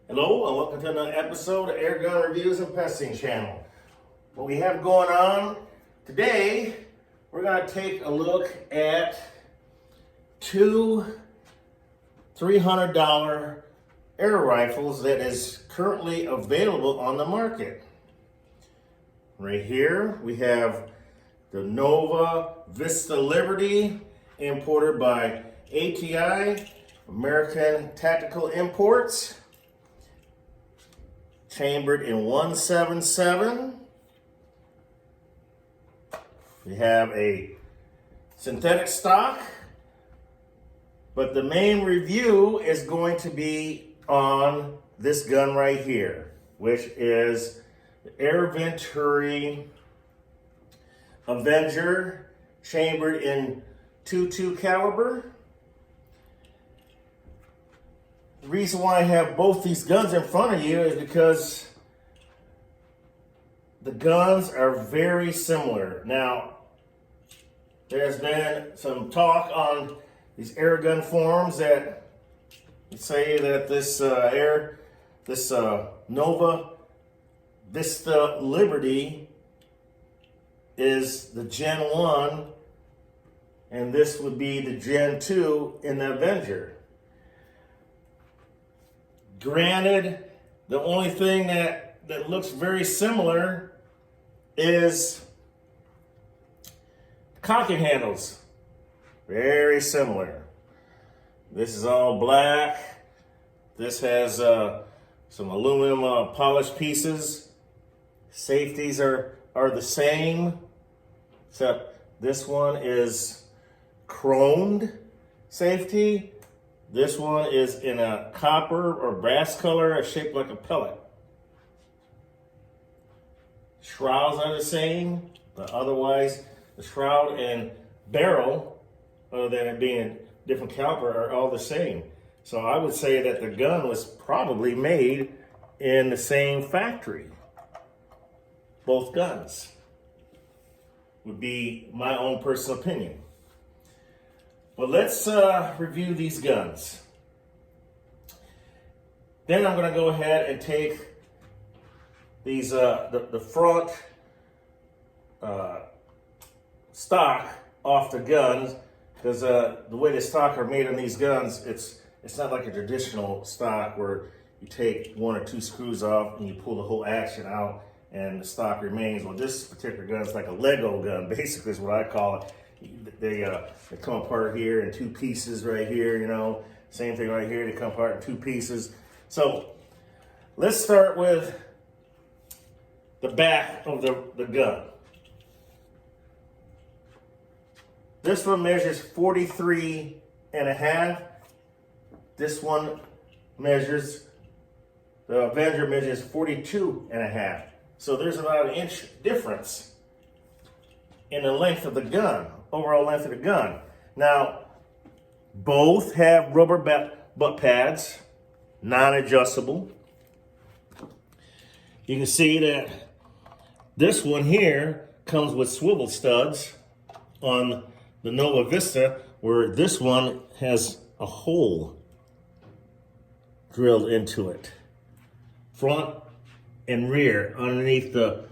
Hello and welcome to another episode of Air Gun Reviews and Pesting Channel. What we have going on today, we're going to take a look at two $300 air rifles that is currently available on the market. Right here we have the Nova Vista Liberty, imported by ATI, American Tactical Imports. Chambered in 177. We have a synthetic stock, but the main review is going to be on this gun right here, which is the Air Venturi Avenger, chambered in .22 caliber. The reason why I have both these guns in front of you is because the guns are very similar. Now, there's been some talk on these air gun forums that say that this Nova Vista Liberty is the Gen 1, and this would be the Gen 2 in the Avenger. Granted, the only thing that looks very similar is cocking handles. Very similar. This is all black. This has some aluminum polished pieces. Safeties are the same, except this one is chromed safety. This one is in a copper or brass color, shaped like a pellet. Shrouds are the same, but otherwise the shroud and barrel, other than it being different caliber, are all the same. So I would say that the gun was probably made in the same factory. Both guns would be my own personal opinion. But let's review these guns. Then I'm going to go ahead and take these the front stock off the guns, because the way the stock are made on these guns, it's not like a traditional stock where you take one or two screws off and you pull the whole action out and the stock remains. Well, this particular gun is like a Lego gun, basically is what I call it. They come apart here in two pieces right here, you know. Same thing right here, they come apart in two pieces. So let's start with the back of the gun. This one measures 43 and a half. This one measures, the Avenger measures 42 and a half. So there's about an inch difference in the length of the gun, overall length of the gun. Now, both have rubber butt pads, non-adjustable. You can see that this one here comes with swivel studs on the Nova Vista, where this one has a hole drilled into it, front and rear, underneath the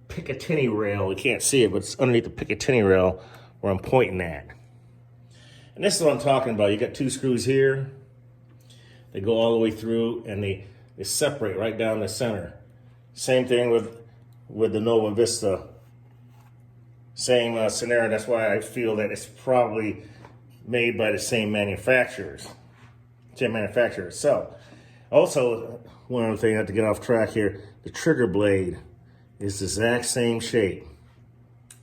Picatinny rail. We can't see it, but it's underneath the Picatinny rail where I'm pointing at. And this is what I'm talking about. You got two screws here. They go all the way through and they separate right down the center. Same thing with the Nova Vista. Same scenario. That's why I feel that it's probably made by the same manufacturers. So, also, one other thing, I have to get off track here, the trigger blade is the exact same shape.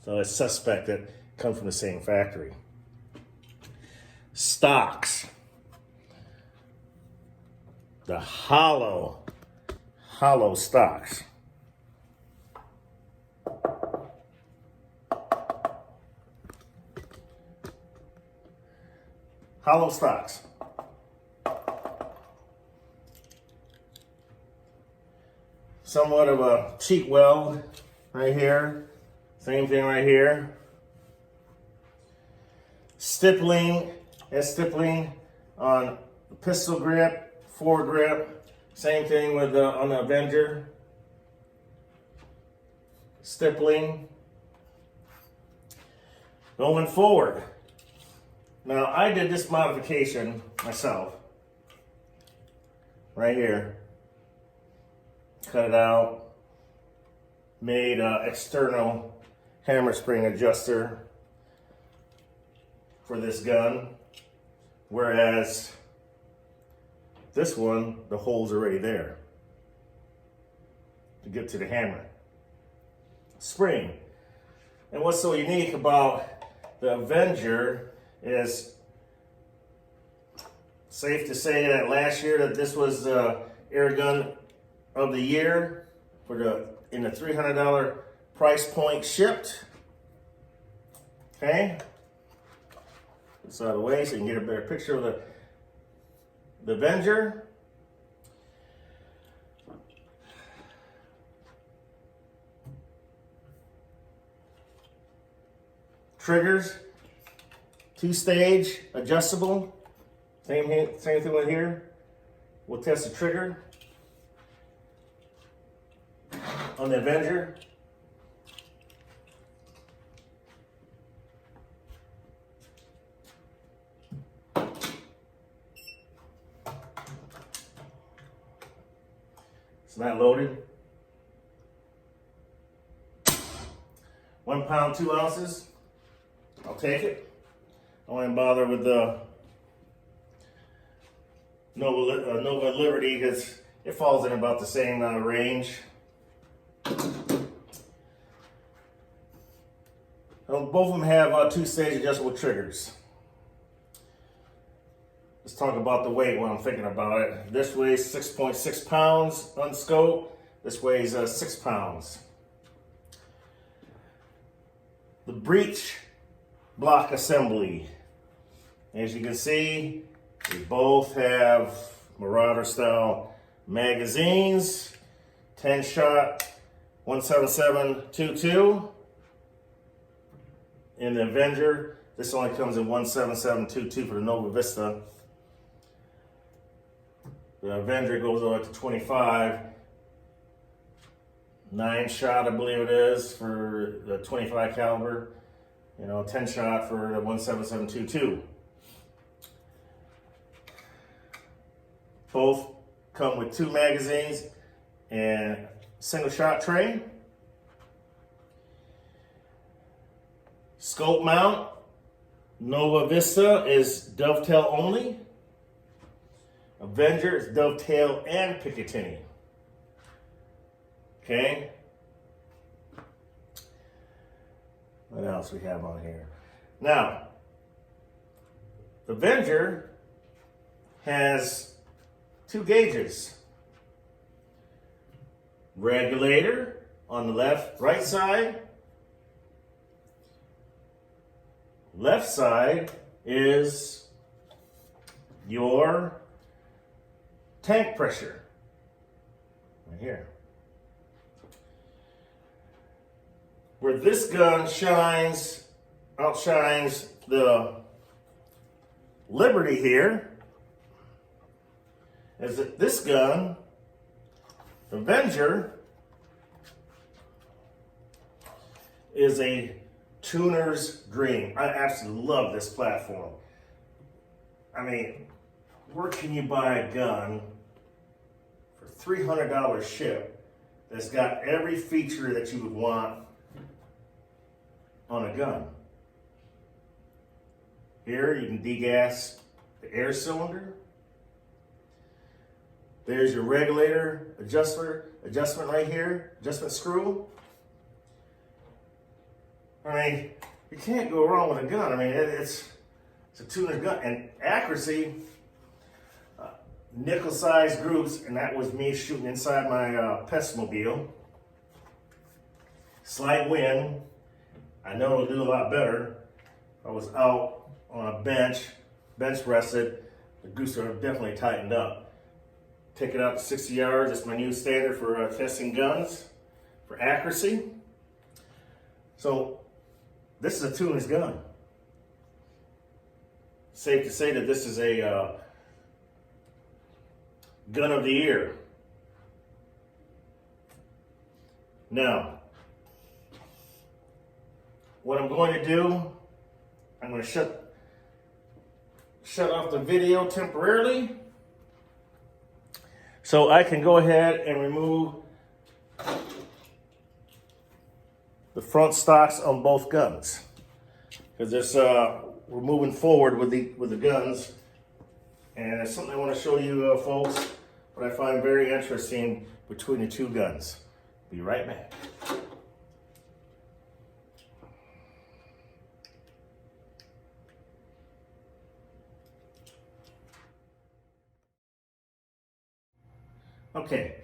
So it's suspect that it comes from the same factory. Stocks. The hollow stocks. Hollow stocks. Somewhat of a cheek weld right here. Same thing right here. Stippling, stippling on the pistol grip, foregrip, Same thing with on the Avenger. Stippling. Going forward. Now I did this modification myself. Right here. Cut it out. Made an external hammer spring adjuster for this gun. Whereas this one, the hole's already there to get to the hammer spring. And what's so unique about the Avenger is, safe to say that last year that this was the air gun of the year for in the $300 price point shipped. Okay, this out of the way so you can get a better picture of the Avenger. Triggers, 2-stage, adjustable. Same thing with here. We'll test the trigger on the Avenger. It's not loaded. 1 pound, 2 ounces. I'll take it. I won't bother with the Nova Liberty because it falls in about the same range. Both of them have 2-stage adjustable triggers. Let's talk about the weight when I'm thinking about it. This weighs 6.6 pounds on scope. This weighs 6 pounds. The breech block assembly. As you can see, they both have Marauder style magazines. 10-shot 17722. In the Avenger, this only comes in 17722 for the Nova Vista. The Avenger goes up to 25. 9-shot, I believe it is, for the 25 caliber. 10-shot for the 17722. Both come with 2 magazines and single shot tray. Scope mount, Nova Vista is dovetail only. Avenger is dovetail and Picatinny. Okay. What else we have on here? Now, the Avenger has 2 gauges. Regulator on the right side. Left side is your tank pressure. Right here. Where this gun outshines the Liberty here, is that this gun, the Avenger, is a tuner's dream. I absolutely love this platform. I mean, where can you buy a gun for $300 ship that's got every feature that you would want on a gun? Here you can degas the air cylinder. There's your regulator adjustment right here, adjustment screw. I mean, you can't go wrong with a gun. I mean, it's a tuner's gun. And accuracy, nickel-sized grooves, and that was me shooting inside my Pestmobile. Slight wind. I know it'll do a lot better. I was out on a bench rested. The goose are definitely tightened up. Take it out to 60 yards. It's my new standard for testing guns for accuracy. So this is a tuner's gun. Safe to say that this is a gun of the year. Now, what I'm going to do, I'm going to shut off the video temporarily so I can go ahead and remove the front stocks on both guns, because we're moving forward with the guns, and it's something I want to show you folks what I find very interesting between the two guns. Be right back. Okay,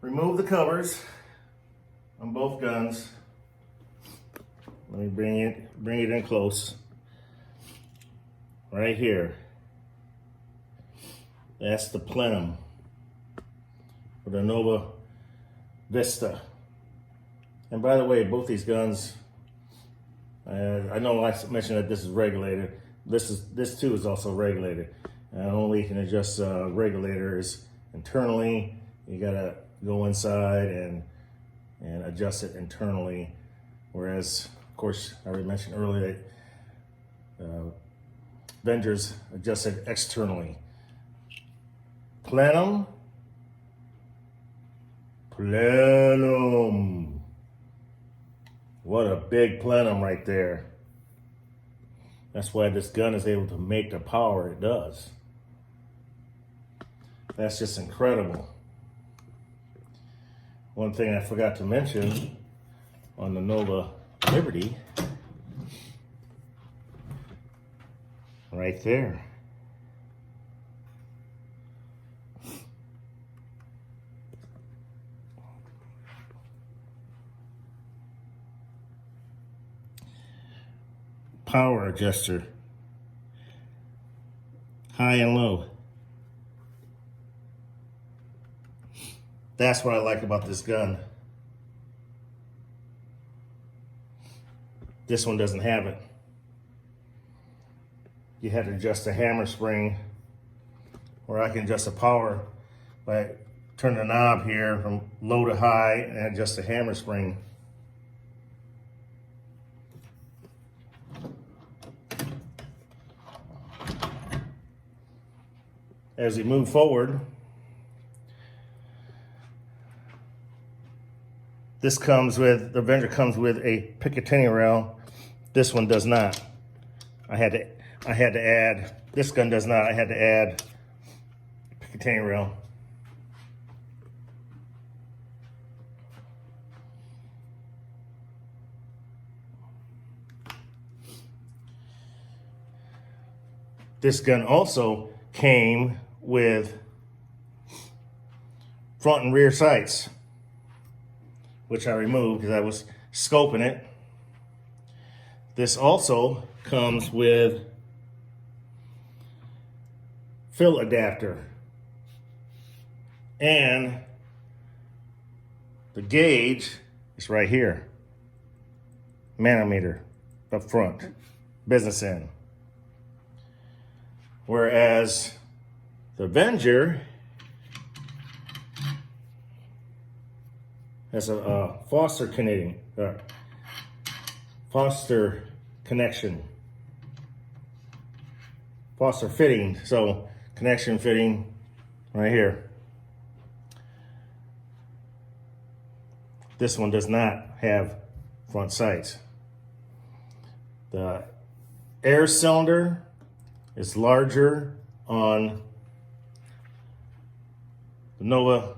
remove the covers on both guns. Let me bring it in close. Right here. That's the plenum for the Nova Vista. And by the way, both these guns, I know I mentioned that this is regulated. This too is also regulated. Only you can adjust regulators internally. You gotta go inside and adjust it internally. Whereas, of course, I already mentioned earlier that Avengers adjusted externally. Plenum. What a big plenum right there. That's why this gun is able to make the power it does. That's just incredible. One thing I forgot to mention on the Nova Liberty, right there. Power adjuster, high and low. That's what I like about this gun. This one doesn't have it. You have to adjust the hammer spring, or I can adjust the power by turning the knob here from low to high and adjust the hammer spring. As we move forward, the Avenger comes with a Picatinny rail. This one does not. I had to add, this gun does not. I had to add Picatinny rail. This gun also came with front and rear sights, which I removed because I was scoping it. This also comes with fill adapter, and the gauge is right here, manometer up front, business end. Whereas the Avenger has a Foster connection, Foster fitting. So connection fitting right here. This one does not have front sights. The air cylinder is larger on the Nova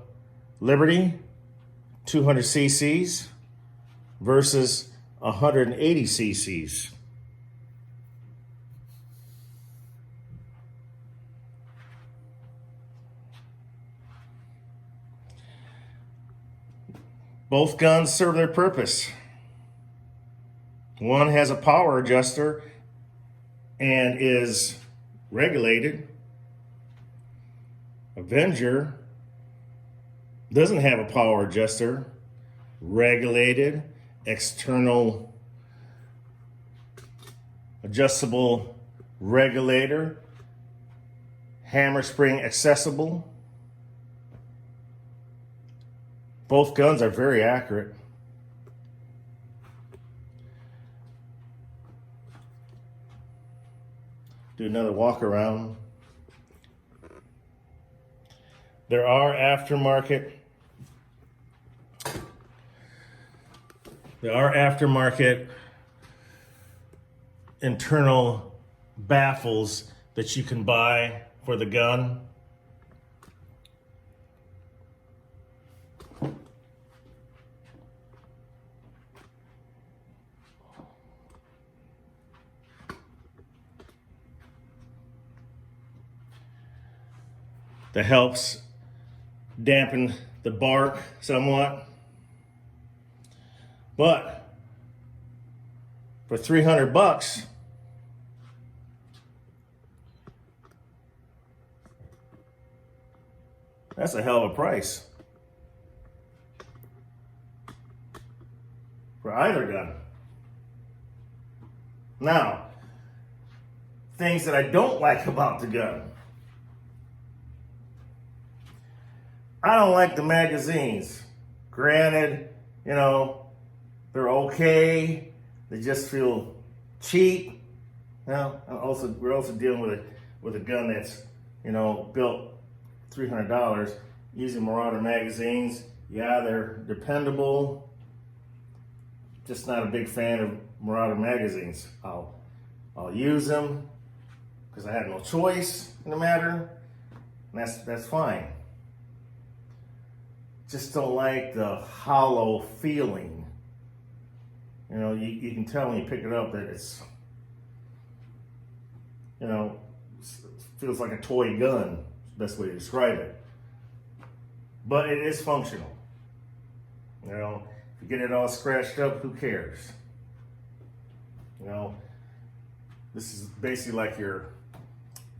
Liberty, 200 cc's versus 180 cc's. Both guns serve their purpose. One has a power adjuster and is regulated. Avenger doesn't have a power adjuster, regulated, external adjustable regulator, hammer spring accessible. Both guns are very accurate. Do another walk around. There are aftermarket internal baffles that you can buy for the gun. That helps dampen the bark somewhat. But for $300, that's a hell of a price for either gun. Now, things that I don't like about the gun. I don't like the magazines. Granted, you know, they're okay. They just feel cheap. Now, we're also dealing with a gun that's, you know, built $300 using Marauder magazines. Yeah, they're dependable. Just not a big fan of Marauder magazines. I'll use them because I had no choice in the matter, and that's fine. Just don't like the hollow feeling. You know, you can tell when you pick it up that it's, you know, feels like a toy gun. Best way to describe it. But it is functional. You know, if you get it all scratched up, who cares? You know, this is basically like your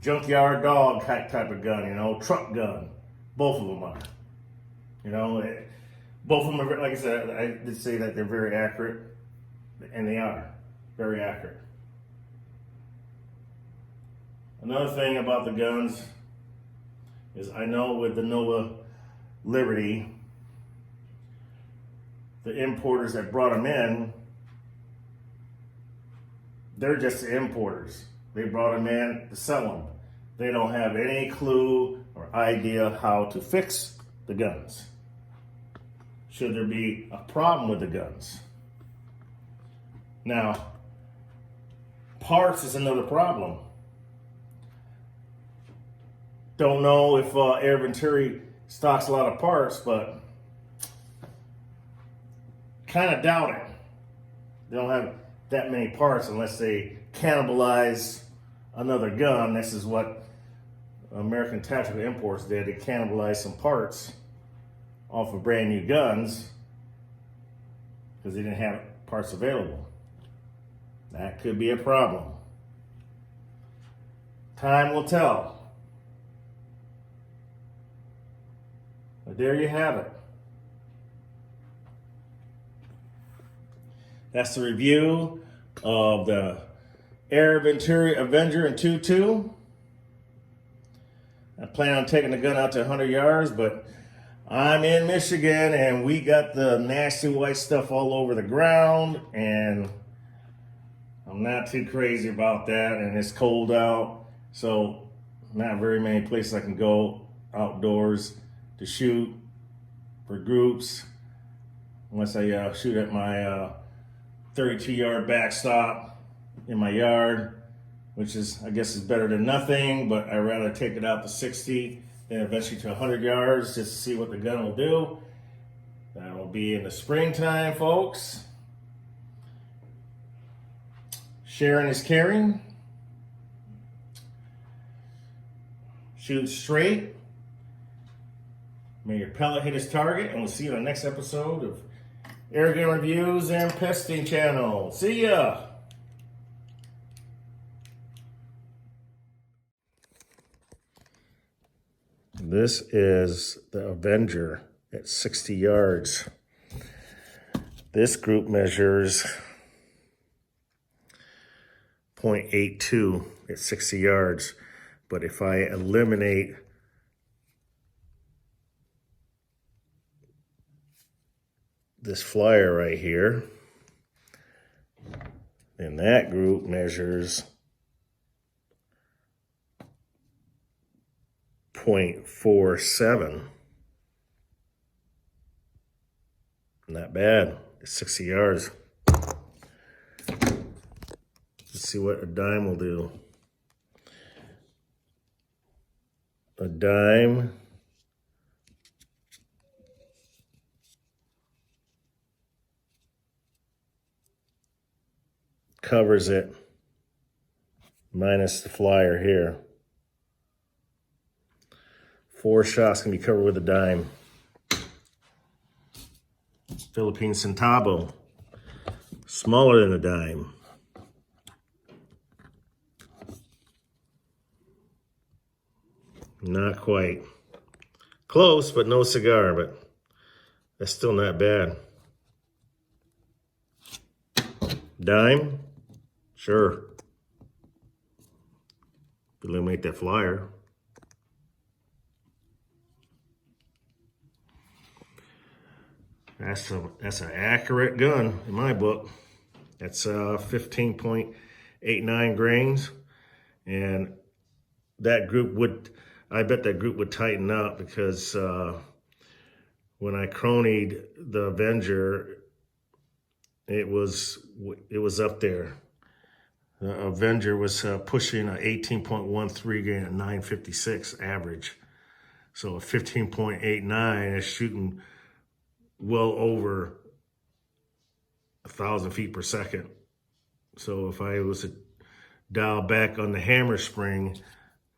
junkyard dog type of gun, you know, truck gun. Both of them are. You know, both of them are, like I said, I did say that they're very accurate, and they are very accurate. Another thing about the guns is I know with the Nova Liberty, the importers that brought them in, they're just the importers. They brought them in to sell them. They don't have any clue or idea how to fix the guns, should there be a problem with the guns. Now, parts is another problem. Don't know if Air Venturi stocks a lot of parts, but kind of doubt it. They don't have that many parts unless they cannibalize another gun. This is what American Tactical Imports did. They cannibalized some parts off of brand new guns because they didn't have parts available. That could be a problem. Time will tell. But there you have it. That's the review of the Air Venturi Avenger in 2.2. I plan on taking the gun out to 100 yards, but I'm in Michigan and we got the nasty white stuff all over the ground, and I'm not too crazy about that, and it's cold out, so not very many places I can go outdoors to shoot for groups unless I shoot at my 32-yard backstop in my yard, which is, I guess, is better than nothing, but I'd rather take it out to 60 than eventually to 100 yards just to see what the gun will do. That will be in the springtime, folks. Sharing is caring. Shoot straight. May your pellet hit its target, and we'll see you on the next episode of Airgun Reviews and Pesting Channel. See ya! This is the Avenger at 60 yards. This group measures 0.82 at 60 yards. But if I eliminate this flyer right here. And that group measures 0.47. Not bad. It's 60 yards. Let's see what a dime will do. A dime covers it minus the flyer here. 4 shots can be covered with a dime. Philippine centavo, smaller than a dime. Not quite. Close, but no cigar, but that's still not bad. Dime? Sure. Eliminate that flyer. That's an accurate gun in my book. That's 15.89 grains. And that group would, I bet that group would tighten up because when I chronied the Avenger, it was up there. The Avenger was pushing an 18.13 grain at 956 average. So a 15.89 is shooting well over 1,000 feet per second. So if I was to dial back on the hammer spring,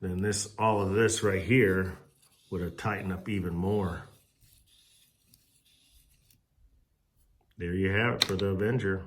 then all of this right here would have tightened up even more. There you have it for the Avenger.